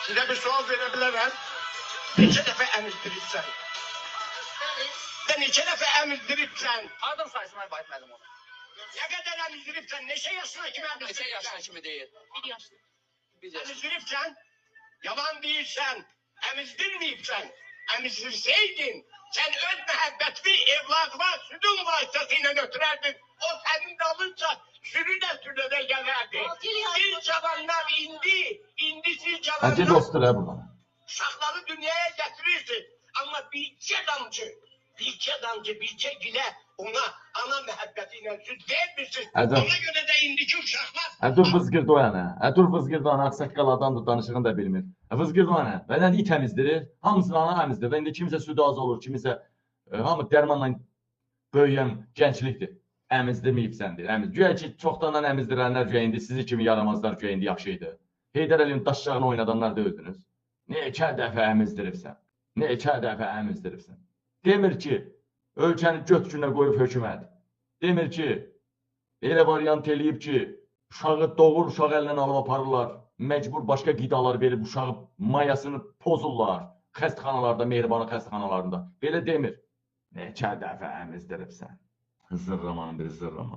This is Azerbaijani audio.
Size bir sual verebilirim. Neçə dəfə əmizdiribsən? Neçə dəfə əmizdiribsən? Hardan sayısın Aybayt müəllim onu? Nə qədər əmizdiribsən? Neçə yaşına kimi Neçə əmizdiribsən? yaşına kimi deyil? 1 yaşlı. Bir yaş. Əmizdiribsən, yalan deyirsən, əmizdirməyibsən, əmizdirsəydin, sən öz məhəbbətli evladına südün vasitəsilə götürərdin, o sənin dalınca sürü də sürüdə gələrdi. Siz cavanlar indi siz Hacı cavanlar dostdur ha buradan. uşaqları dünyaya gətirirsiniz. Amma bircə damcı, bircə gilə ona ana məhəbbəti ilə süd vermirsiniz. Hacı. Ona görə də indiki uşaqlar Dur vızgırdı o yana. Dur vızgırdı o yana. Aksaqqal adamdır, danışığını da bilmir. Vızgırdı o yana. Və nə deyir təmizdirir? Hamısını ana əmizdir. Və indi kimisə südü az olur, kimisə hamı dərmanla böyüyən gənclikdir. Əmizdirməyibsən deyir. Güya ki, çoxdandan əmizdirənlər güya indi sizi kimi yaramazlar güya indi yaxşı idi. Heydər Əliyevin daşşağını oynadanlar döyüldünüz. Neçə dəfə əmizdiribsən? Neçə dəfə əmizdiribsən? Demir ki, ölkəni göt günə qoyub hökumət. Demir ki, elə variant eləyib ki, uşağı doğur, uşağı əlindən alıb aparırlar. Məcbur başqa qidalar verib uşağı mayasını pozurlar. Xəstəxanalarda, mehribanı xəstəxanalarında. Belə demir. Neçə dəfə əmizdiribsən? Zırramanın bir zırrama.